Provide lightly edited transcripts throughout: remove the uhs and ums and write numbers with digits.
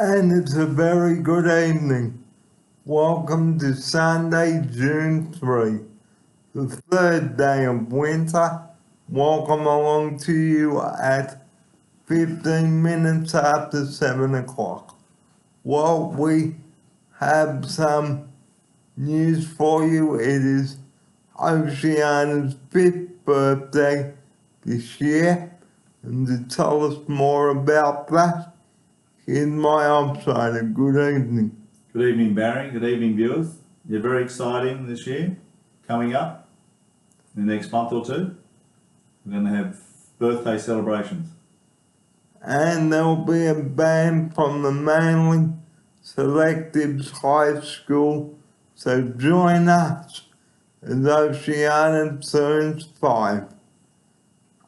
And it's a very good evening. Welcome to Sunday, June 3, the third day of winter. Welcome along to you at 15 minutes after 7 o'clock. Well, we have some news for you. It is Oceana's 5th birthday this year. And to tell us more about that, here's my outsider. Good evening. Good evening, Barry. Good evening, viewers. You're very exciting this year, coming up in the next month or two. We're going to have birthday celebrations. And there'll be a band from the Manly Selectives High School, so join us as Oceana turns 5.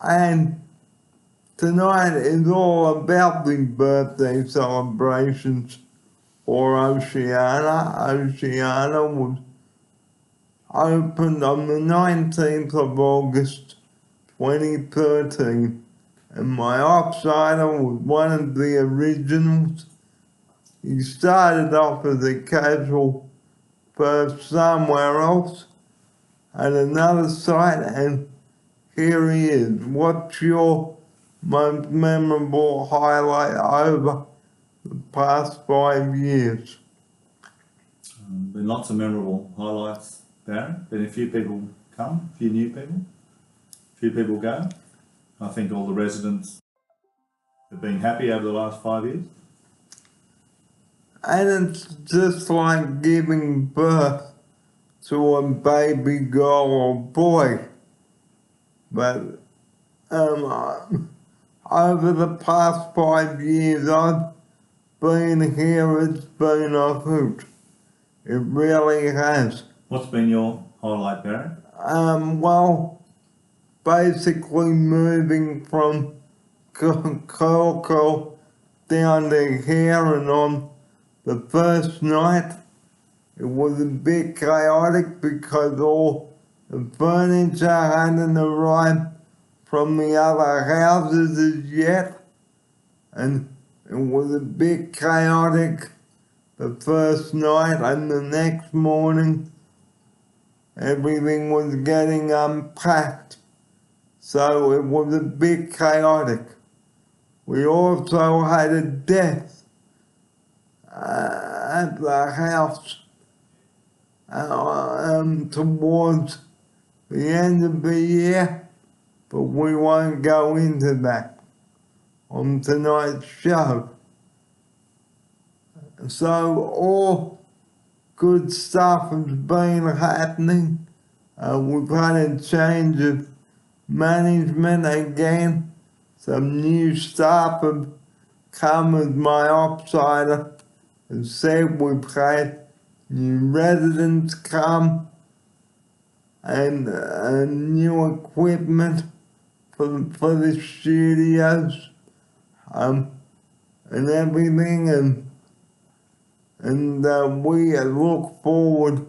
And tonight is all about the birthday celebrations for Oceana. Oceana was opened on the 19th of August 2013, and my outsider was one of the originals. He started off as a casual first somewhere else at another site, and here he is. What's your most memorable highlight over the past 5 years? Been lots of memorable highlights, Barry. Been a few people come, a few new people, a few people go. I think all the residents have been happy over the last 5 years. And it's just like giving birth to a baby girl or boy. But over the past 5 years I've been here, it's been a hoot. It really has. What's been your highlight, Barry? Well, basically moving from Coco down to here, and on the first night it was a bit chaotic because all the furniture hadn't arrived from the other houses as yet, and it was a bit chaotic the first night, and the next morning everything was getting unpacked, so it was a bit chaotic. We also had a death at the house towards the end of the year, but we won't go into that on tonight's show. So all good stuff has been happening. We've had a change of management again. Some new staff have come as my outsider and said. We've had new residents come and new equipment for the studios and everything, and we look forward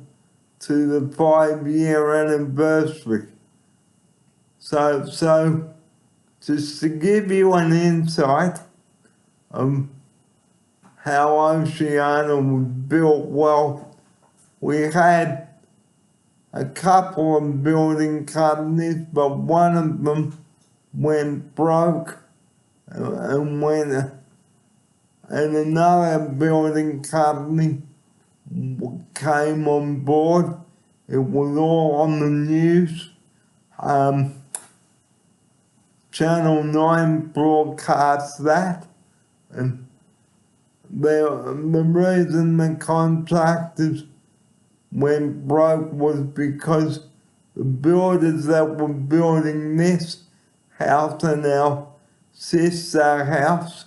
to the 5-year anniversary. So just to give you an insight of how Oceana was built, well, we had a couple of building companies, but one of them went broke, and another building company came on board. It was all on the news. Channel 9 broadcast that, and the reason the contractors went broke was because the builders that were building this house and our sister house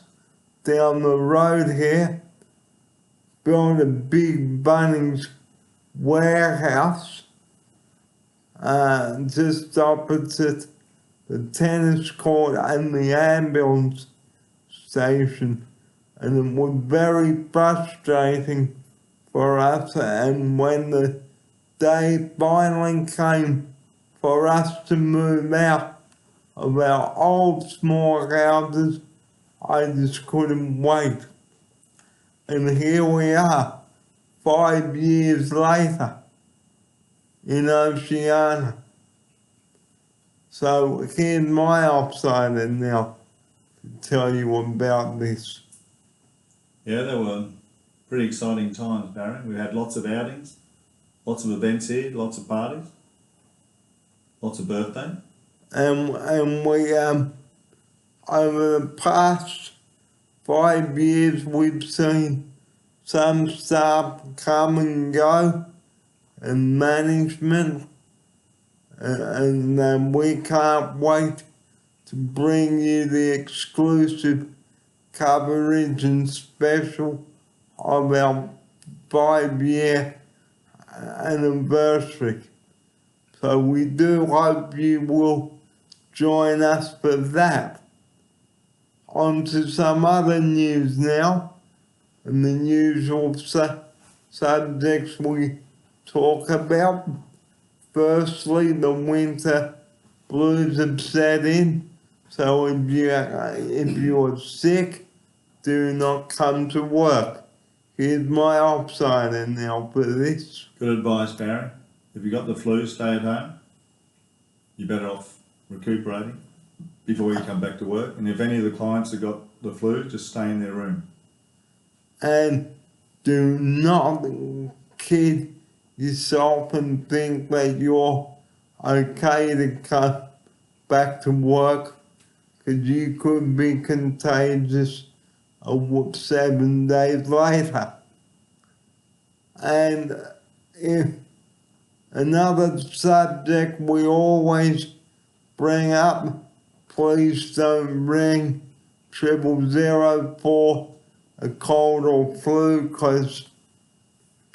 down the road here built a big Bunnings warehouse just opposite the tennis court and the ambulance station, and it was very frustrating for us. And when the day finally came for us to move out of our old small houses, I just couldn't wait. And here we are, 5 years later, in Oceania. So here's my outsider now to tell you about this. Yeah, they were pretty exciting times, Barry. We had lots of outings, lots of events here, lots of parties, lots of birthdays. And we, over the past 5 years, we've seen some staff come and go, and management, and we can't wait to bring you the exclusive coverage and special of our 5-year anniversary. So we do hope you will join us for that. On to some other news now, and the usual subjects we talk about. Firstly, the winter blues have set in, so if you're sick, do not come to work. Here's my outsider now for this. Good advice, Barry. If you got the flu, stay at home. You're better off recuperating before you come back to work. And if any of the clients have got the flu, just stay in their room. And do not kid yourself and think that you're okay to come back to work, because you could be contagious 7 days later. And if another subject we always bring up, please don't ring 000 for a cold or flu, because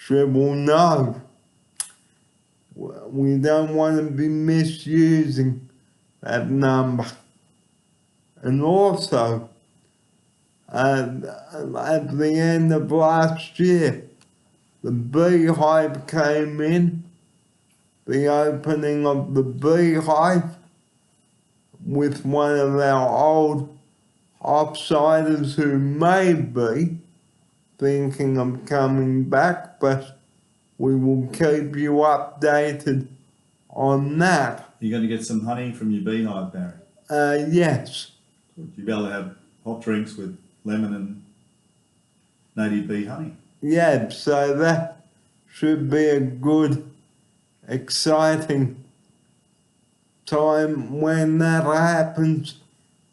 will know. We don't want to be misusing that number. And also, at the end of last year, the Beehive came in, the opening of the Beehive with one of our old outsiders who may be thinking of coming back, but we will keep you updated on that. You're going to get some honey from your beehive, Barry. Yes. You'll be able to have hot drinks with lemon and native bee honey. Yeah, so that should be a good, exciting time when that happens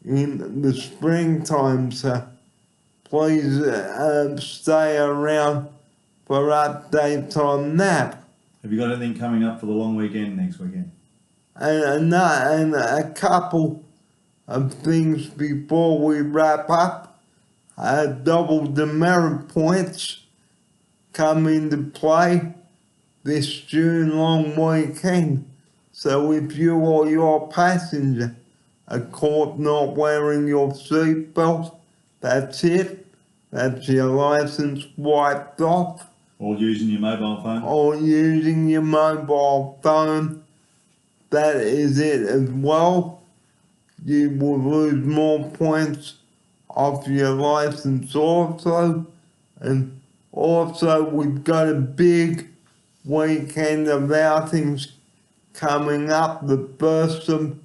in the springtime. So please stay around for updates on that. Have you got anything coming up for the long weekend next weekend? And a couple of things before we wrap up. Double demerit points come into play this June long weekend. So if you or your passenger are caught not wearing your seatbelt, that's it. That's your license wiped off. Or using your mobile phone? Or using your mobile phone. That is it as well. You will lose more points off your license also. And also we've got a big weekend of outings coming up, the first of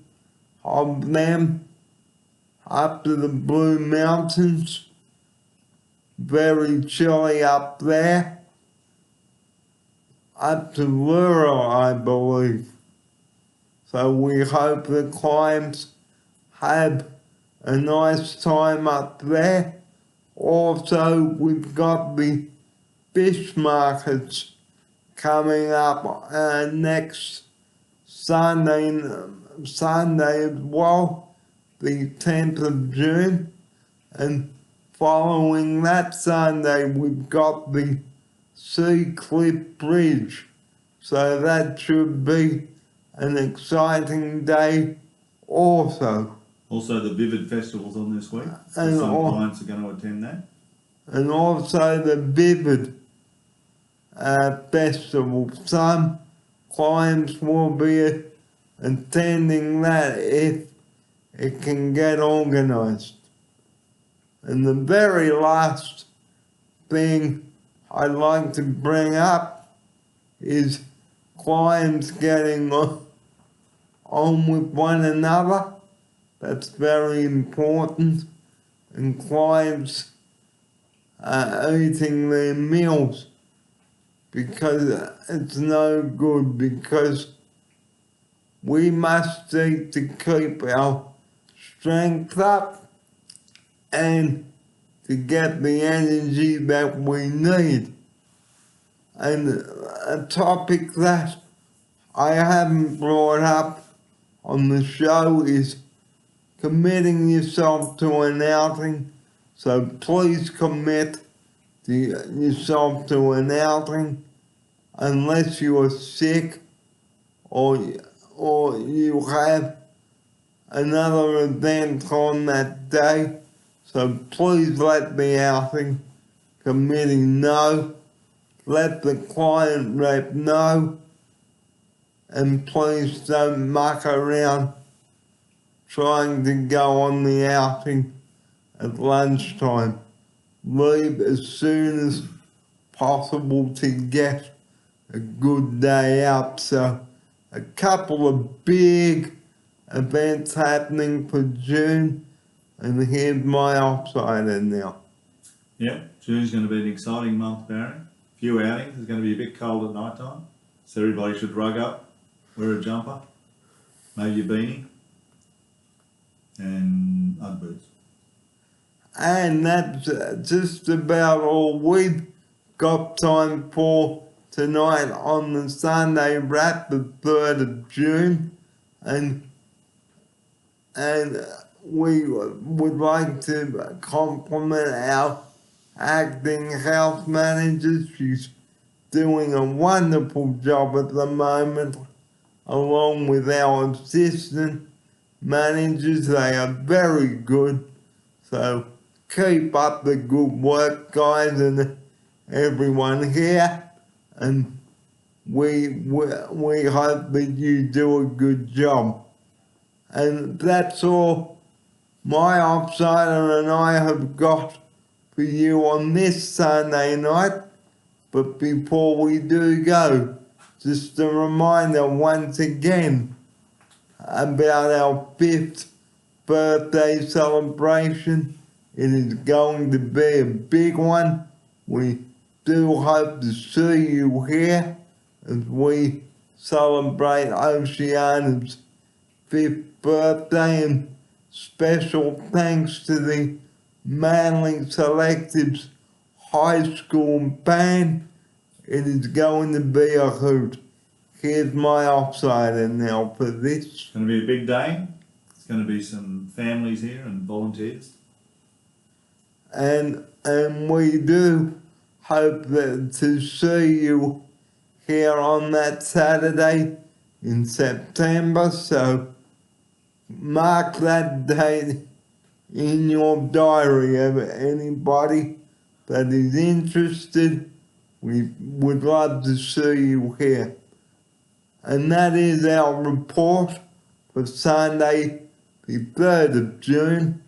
them up to the Blue Mountains. Very chilly up there. Up to Lura, I believe. So we hope the clients have a nice time up there. Also, we've got the fish markets coming up next Sunday as well, the 10th of June. And following that Sunday, we've got the Sea Cliff Bridge. So that should be an exciting day also. Also, the Vivid Festival's on this week. So And some clients are going to attend that. And also the Vivid Festival. Some clients will be attending that if it can get organised. And the very last thing I'd like to bring up is clients getting on with one another. That's very important. And clients eating their meals, because it's no good, because we must seek to keep our strength up and to get the energy that we need. And a topic that I haven't brought up on the show is committing yourself to an outing. So please commit yourself to an outing unless you are sick or you have another event on that day. So please let the outing committee know, let the client rep know, and please don't muck around trying to go on the outing at lunchtime. Leave as soon as possible to get a good day out. So a couple of big events happening for June, and here's my offsider now. Yeah, June's going to be an exciting month, Barry. Few outings. It's going to be a bit cold at night time, so everybody should rug up, wear a jumper, maybe a beanie, and Ugg boots. And that's just about all we've got time for tonight on the Sunday wrap, the 3rd of June. And we would like to compliment our acting health manager. She's doing a wonderful job at the moment, along with our assistant managers. They are very good. So keep up the good work, guys, and everyone here. And we hope that you do a good job. And that's all my offsider and I have got for you on this Sunday night. But before we do go, just a reminder once again about our 5th birthday celebration. It is going to be a big one. We do hope to see you here as we celebrate Oceana's 5th birthday, and special thanks to the Manly Selectives High School Band. It is going to be a hoot. Here's my offsider now for this. It's going to be a big day. There's going to be some families here and volunteers. And we do hope to see you here on that Saturday in September. So mark that date in your diary. Of anybody that is interested, we would love to see you here. And that is our report for Sunday, the 3rd of June.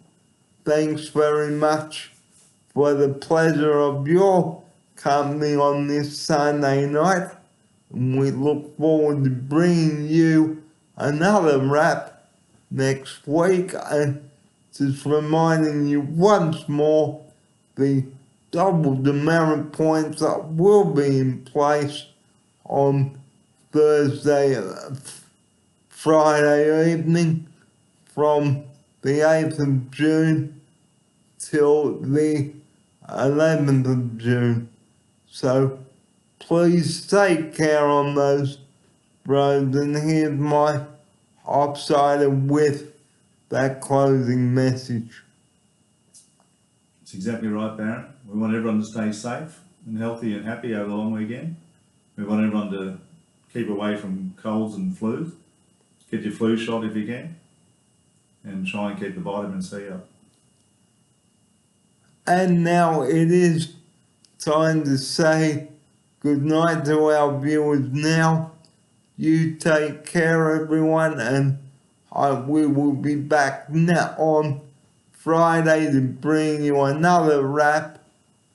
Thanks very much for the pleasure of your company on this Sunday night. And we look forward to bringing you another wrap next week. And just reminding you once more the double demerit points that will be in place on Thursday, Friday evening from the 8th of June till the 11th of June. So please take care on those roads, and here's my offsider with that closing message. That's exactly right, Baron. We want everyone to stay safe and healthy and happy over the long weekend. We want everyone to keep away from colds and flus. Get your flu shot if you can, and try and keep the vitamin C up. And now it is time to say good night to our viewers now. You take care, everyone, and we will be back now on Friday to bring you another wrap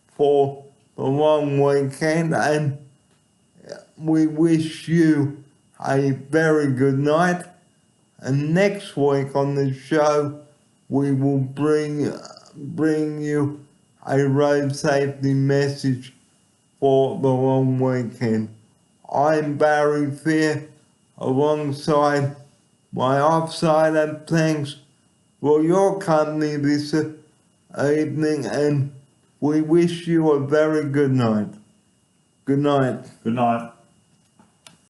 for the long weekend, and we wish you a very good night. And next week on the show, we will bring you a road safety message for the long weekend. I'm Barry Fear, alongside my offside, thanks for your company this evening, and we wish you a very good night. Good night. Good night.